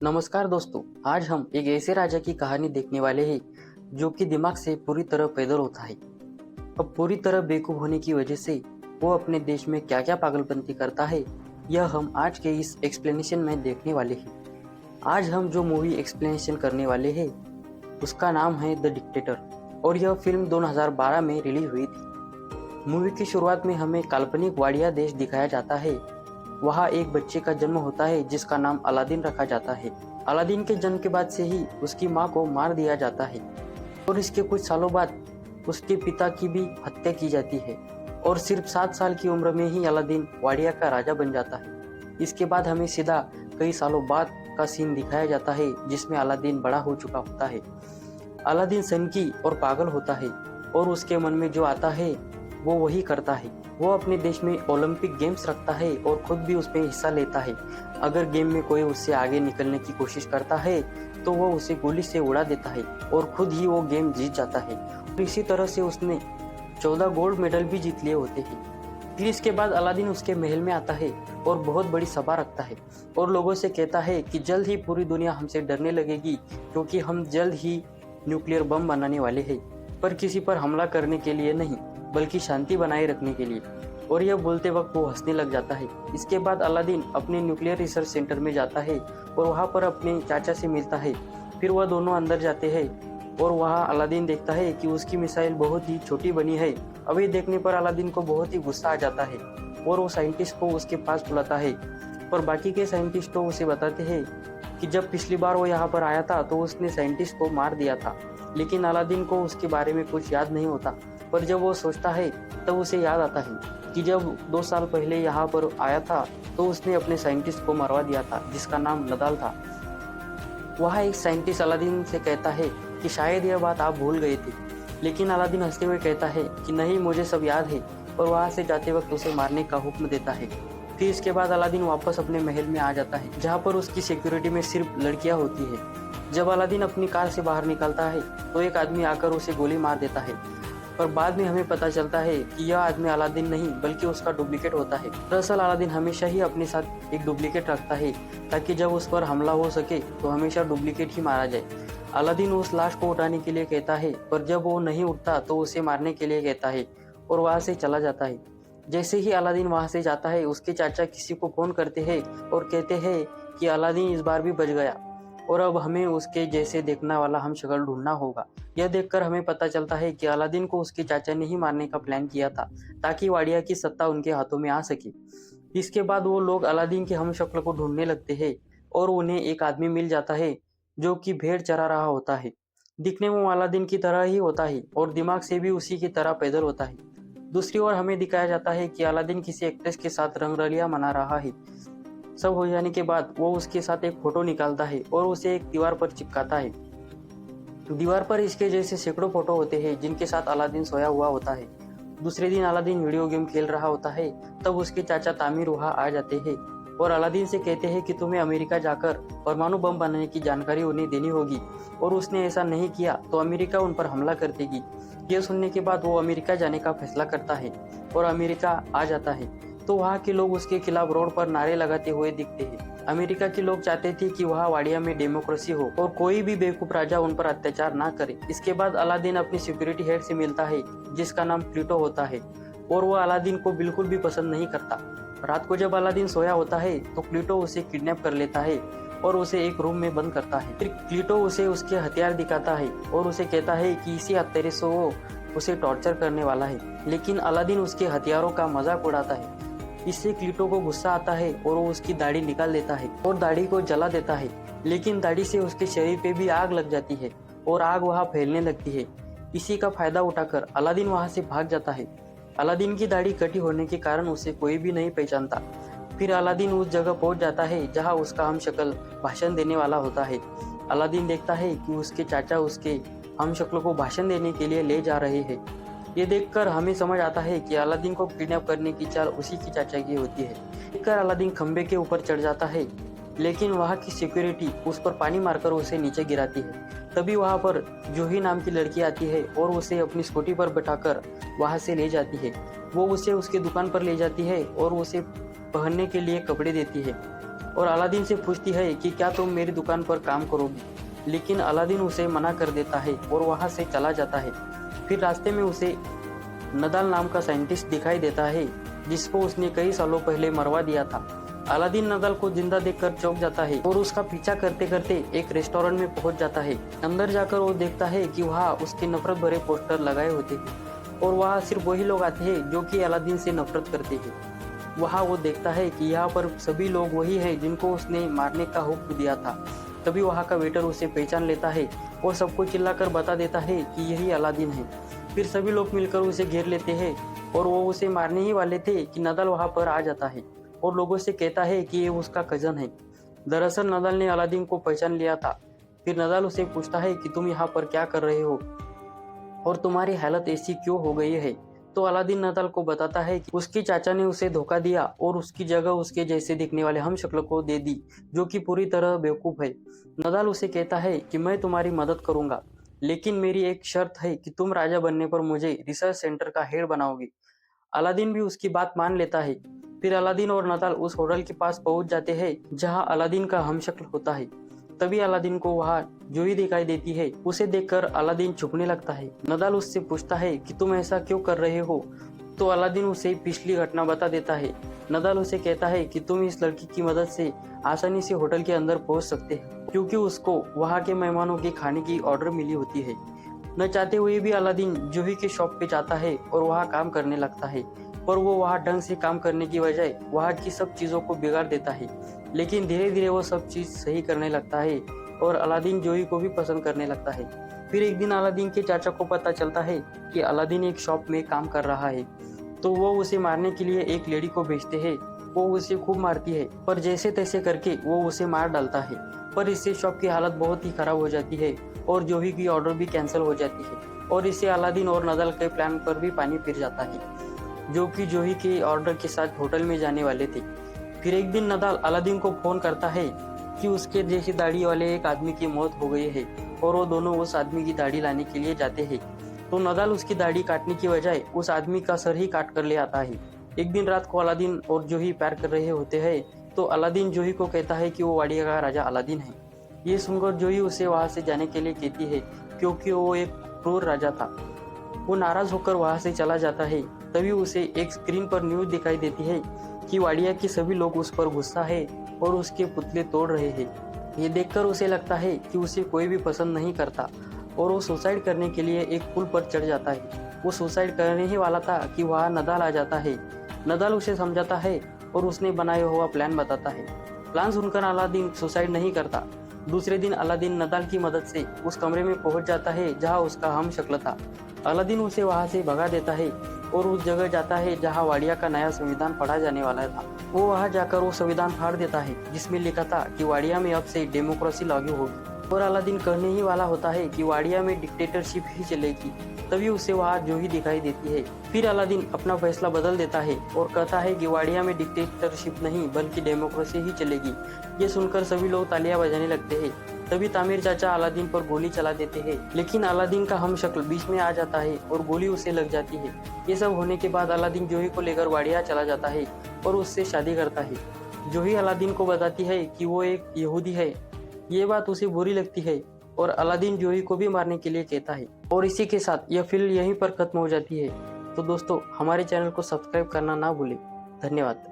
नमस्कार दोस्तों। आज हम एक ऐसे राजा की कहानी देखने वाले हैं जो कि दिमाग से पूरी तरह पैदल होता है। अब पूरी तरह बेवकूफ होने की वजह से वो अपने देश में क्या क्या पागलपंती करता है, यह हम आज के इस एक्सप्लेनेशन में देखने वाले हैं। आज हम जो मूवी एक्सप्लेनेशन करने वाले हैं उसका नाम है द डिक्टेटर और यह फिल्म 2012 में रिलीज हुई थी। मूवी की शुरुआत में हमें काल्पनिक वाडिया देश दिखाया जाता है। वहाँ एक बच्चे का जन्म होता है जिसका नाम अलादीन रखा जाता है। अलादीन के जन्म के बाद से ही उसकी माँ को मार दिया जाता है और इसके कुछ सालों बाद उसके पिता की भी हत्या की जाती है और सिर्फ 7 साल की उम्र में ही अलादीन वाडिया का राजा बन जाता है। इसके बाद हमें सीधा कई सालों बाद का सीन दिखाया जाता है जिसमें अलादीन बड़ा हो चुका होता है। अलादीन सनकी और पागल होता है और उसके मन में जो आता है वो वही करता है। वो अपने देश में ओलंपिक गेम्स रखता है और खुद भी उसमें हिस्सा लेता है। अगर गेम में कोई उससे आगे निकलने की कोशिश करता है तो वो उसे गोली से उड़ा देता है और खुद ही वो गेम जीत जाता है। और इसी तरह से उसने 14 गोल्ड मेडल भी जीत लिए होते हैं। फिर इसके बाद अलादीन उसके महल में आता है और बहुत बड़ी सभा रखता है और लोगों से कहता है कि जल्द ही पूरी दुनिया हमसे डरने लगेगी क्योंकि हम जल्द ही न्यूक्लियर बम बनाने वाले हैं, पर किसी पर हमला करने के लिए नहीं बल्कि शांति बनाए रखने के लिए। और यह बोलते वक्त वो हंसने लग जाता है। इसके बाद अलादीन अपने न्यूक्लियर रिसर्च सेंटर में जाता है और वहाँ पर अपने चाचा से मिलता है। फिर वह दोनों अंदर जाते हैं और वहाँ अलादीन देखता है कि उसकी मिसाइल बहुत ही छोटी बनी है। अभी देखने पर अलादीन को बहुत ही गुस्सा आ जाता है और वो साइंटिस्ट को उसके पास बुलाता है। पर बाकी के साइंटिस्ट तो उसे बताते हैं कि जब पिछली बार वो यहाँ पर आया था तो उसने साइंटिस्ट को मार दिया था, लेकिन अलादीन को उसके बारे में कुछ याद नहीं होता। पर जब वो सोचता है तब उसे याद आता है कि जब 2 साल पहले यहाँ पर आया था तो उसने अपने साइंटिस्ट को मरवा दिया था जिसका नाम नदाल था। वहाँ एक साइंटिस्ट अलादीन से कहता है कि शायद यह बात आप भूल गए थे, लेकिन अलादीन हंसते हुए कहता है कि नहीं, मुझे सब याद है, और वहाँ से जाते वक्त उसे मारने का हुक्म देता है। फिर इसके बाद अलादीन वापस अपने महल में आ जाता है जहाँ पर उसकी सिक्योरिटी में सिर्फ लड़कियाँ होती है। जब अलादीन अपनी कार से बाहर निकलता है तो एक आदमी आकर उसे गोली मार देता है, पर बाद में हमें पता चलता है कि यह आदमी अलादीन नहीं बल्कि उसका डुप्लीकेट होता है। दरअसल अलादीन हमेशा ही अपने साथ एक डुप्लीकेट रखता है ताकि जब उस पर हमला हो सके तो हमेशा डुप्लीकेट ही मारा जाए। अलादीन उस लाश को उठाने के लिए कहता है, पर जब वो नहीं उठता तो उसे मारने के लिए कहता है और वहाँ से चला जाता है। जैसे ही अलादीन वहाँ से जाता है उसके चाचा किसी को फोन करते हैं और कहते हैं कि अलादीन इस बार भी बच गया और अब हमें उसके जैसे देखने वाला हम शक्ल ढूंढना होगा। यह देखकर हमें पता चलता है कि अलादीन को उसके चाचा ने ही मारने का प्लान किया था ताकि वाडिया की सत्ता उनके हाथों में आ सके। इसके बाद वो लोग अलादीन के हम शक्ल को ढूंढने लगते हैं और उन्हें एक आदमी मिल जाता है जो कि भेड़ चरा रहा होता है। दिखने में वो अलादीन की तरह ही होता है और दिमाग से भी उसी की तरह पैदल होता है। दूसरी ओर हमें दिखाया जाता है कि अलादीन किसी एक्ट्रेस के साथ रंगरलिया मना रहा है। सब हो जाने के बाद वो उसके साथ एक फोटो निकालता है और उसे एक दीवार पर चिपकाता है। दीवार पर इसके जैसे सैकड़ों फोटो होते हैं जिनके साथ अलादीन सोया हुआ होता है। दूसरे दिन अलादीन वीडियो गेम खेल रहा होता है तब उसके चाचा तामिर वहाँ आ जाते हैं और अलादीन से कहते हैं कि तुम्हें अमेरिका जाकर परमाणु बम बनाने की जानकारी उन्हें देनी होगी और उसने ऐसा नहीं किया तो अमेरिका उन पर हमला कर देगी। यह सुनने के बाद वो अमेरिका जाने का फैसला करता है और अमेरिका आ जाता है तो वहाँ के लोग उसके खिलाफ रोड पर नारे लगाते हुए दिखते हैं। अमेरिका के लोग चाहते थे कि वहाँ वाडिया में डेमोक्रेसी हो और कोई भी बेवकूफ राजा उन पर अत्याचार ना करे। इसके बाद अलादीन अपनी सिक्योरिटी हेड से मिलता है जिसका नाम प्लूटो होता है और वह अलादीन को बिल्कुल भी पसंद नहीं करता। रात को जब अलादीन सोया होता है तो प्लूटो उसे किडनैप कर लेता है और उसे एक रूम में बंद करता है। फिर प्लूटो उसे उसके हथियार दिखाता है और उसे कहता है कि इसी हत्यारे से वो उसे टॉर्चर करने वाला है, लेकिन अलादीन उसके हथियारों का मजाक उड़ाता है। इससे क्लीटो को गुस्सा आता है और वो उसकी दाढ़ी निकाल देता है और दाढ़ी को जला देता है, लेकिन दाढ़ी से उसके शरीर पे भी आग लग जाती है और आग वहाँ फैलने लगती है। इसी का फायदा उठाकर अलादीन वहाँ से भाग जाता है। अलादीन की दाढ़ी कटी होने के कारण उसे कोई भी नहीं पहचानता। फिर अलादीन उस जगह पहुँच जाता है जहाँ उसका हमशक्ल भाषण देने वाला होता है। अलादीन देखता है कि उसके चाचा उसके हमशक्ल को भाषण देने के लिए ले जा रहे हैं। ये देखकर हमें समझ आता है कि अलादीन को किडनैप करने की चाल उसी की चाचा की होती है। देखकर अलादीन खंबे के ऊपर चढ़ जाता है, लेकिन वहाँ की सिक्योरिटी उस पर पानी मारकर उसे नीचे गिराती है। तभी वहाँ पर जूही नाम की लड़की आती है और उसे अपनी स्कूटी पर बैठाकर वहाँ से ले जाती है। वो उसे उसकी दुकान पर ले जाती है और उसे पहनने के लिए कपड़े देती है। और अलादीन से पूछती है कि क्या तुम मेरी दुकान पर काम करोगी, लेकिन अलादीन उसे मना कर देता है और वहाँ से चला जाता है। फिर रास्ते में उसे नदाल नाम का साइंटिस्ट दिखाई देता है जिसको उसने कई सालों पहले मरवा दिया था। अलादीन नदाल को जिंदा देखकर चौंक जाता है और उसका पीछा करते करते एक रेस्टोरेंट में पहुंच जाता है। अंदर जाकर वो देखता है कि वहाँ उसके नफरत भरे पोस्टर लगाए होते हैं और वहाँ सिर्फ वही लोग आते हैं जो कि अलादीन से नफरत करते हैं। वहाँ वो देखता है कि यहाँ पर सभी लोग वही हैं जिनको उसने मारने का हुक्म दिया था। तभी वहाँ का वेटर उसे पहचान लेता है और सबको चिल्लाकर बता देता है कि यही अलादीन है। फिर सभी लोग मिलकर उसे घेर लेते हैं और वो उसे मारने ही वाले थे कि नदाल वहाँ पर आ जाता है और लोगों से कहता है कि ये उसका कजन है। दरअसल नदाल ने अलादीन को पहचान लिया था। फिर नदाल उसे पूछता है कि तुम यहाँ पर क्या कर रहे हो और तुम्हारी हालत ऐसी क्यों हो गई है। तो अलादीन नदाल को बताता है कि उसके चाचा ने उसे धोखा दिया और उसकी जगह उसके जैसे दिखने वाले हमशक्ल को दे दी जो कि पूरी तरह बेवकूफ है। नदाल उसे कहता है कि मैं तुम्हारी मदद करूंगा, लेकिन मेरी एक शर्त है कि तुम राजा बनने पर मुझे रिसर्च सेंटर का हेड बनाओगे। अलादीन भी उसकी बात मान लेता है। फिर अलादीन और नदाल उस होटल के पास पहुंच जाते हैं जहां अलादीन का हमशक्ल होता है। तभी अलादीन को वहां जोई दिखाई देती है। उसे देखकर अलादीन छुपने लगता है। नदाल उससे पूछता है कि तुम ऐसा क्यों कर रहे हो, तो अलादीन उसे पिछली घटना बता देता है। नदाल उसे कहता है कि तुम इस लड़की की मदद से आसानी से होटल के अंदर पहुंच सकते हैं क्योंकि उसको वहां के मेहमानों के खाने की ऑर्डर मिली होती है। न चाहते हुए भी अलादीन जूही के शॉप पे जाता है और वहाँ काम करने लगता है, पर वो वहाँ ढंग से काम करने की बजाय वहाँ की सब चीज़ों को बिगाड़ देता है। लेकिन धीरे धीरे वो सब चीज़ सही करने लगता है और अलादीन जूही को भी पसंद करने लगता है। फिर एक दिन अलादीन के चाचा को पता चलता है कि अलादीन एक शॉप में काम कर रहा है, तो वो उसे मारने के लिए एक लेडी को भेजते हैं। वो उसे खूब मारती है, पर जैसे तैसे करके वो उसे मार डालता है। पर इससे शॉप की हालत बहुत ही खराब हो जाती है और जूही की ऑर्डर भी कैंसिल हो जाती है और इससे अलादीन और नदाल के प्लान पर भी पानी फिर जाता है जो कि जूही के ऑर्डर के साथ होटल में जाने वाले थे। फिर एक दिन नदाल अलादीन को फोन करता है कि उसके जैसी दाढ़ी वाले एक आदमी की मौत हो गई है और वो दोनों उस आदमी की दाढ़ी लाने के लिए जाते हैं। तो नदाल उसकी दाढ़ी काटने की बजाय उस आदमी का सर ही काट कर ले आता है। एक दिन रात को अलादीन और जूही प्यार कर रहे होते हैं, तो अलादीन जूही को कहता है कि वो वाड़िया का राजा अलादीन है। ये सुनकर जूही उसे वहां से जाने के लिए कहती है क्योंकि वो एक क्रूर राजा था। वो नाराज होकर वहां से चला जाता है। तभी उसे एक स्क्रीन पर न्यूज दिखाई देती है कि वाड़िया के सभी लोग उस पर गुस्सा है और उसके पुतले तोड़ रहे हैं। ये देखकर उसे लगता है कि उसे कोई भी पसंद नहीं करता और वो सुसाइड करने के लिए एक पुल पर चढ़ जाता है। वो सुसाइड करने ही वाला था कि वहाँ नदाल आ जाता है। नदाल उसे समझाता है और उसने बनाया हुआ प्लान बताता है। प्लान सुनकर अलादीन सुसाइड नहीं करता। दूसरे दिन अलादीन नदाल की मदद से उस कमरे में पहुंच जाता है जहां उसका हमशक्ल था। अलादीन उसे वहां से भगा देता है और उस जगह जाता है जहां वाड़िया का नया संविधान पढ़ा जाने वाला था। वो वहां जाकर वो संविधान फाड़ देता है जिसमें लिखा था कि वाड़िया में अब से डेमोक्रेसी लागू होगी और अलादीन कहने ही वाला होता है कि वाड़िया में डिक्टेटरशिप ही चलेगी। तभी उसे वहाँ जूही दिखाई देती है। फिर अलादीन अपना फैसला बदल देता है और कहता है कि वाड़िया में डिक्टेटरशिप नहीं बल्कि डेमोक्रेसी ही चलेगी। ये सुनकर सभी लोग तालियां बजाने लगते हैं। तभी तामिर चाचा अलादीन पर गोली चला देते हैं, लेकिन अलादीन का हमशक्ल बीच में आ जाता है और गोली उसे लग जाती है। ये सब होने के बाद अलादीन जूही को लेकर वाड़िया चला जाता है और उससे शादी करता है। जूही अलादीन को बताती है कि वो एक यहूदी है। ये बात उसे बुरी लगती है और अलादीन जूही को भी मारने के लिए कहता है। और इसी के साथ यह फिल्म यहीं पर खत्म हो जाती है। तो दोस्तों, हमारे चैनल को सब्सक्राइब करना ना भूलें। धन्यवाद।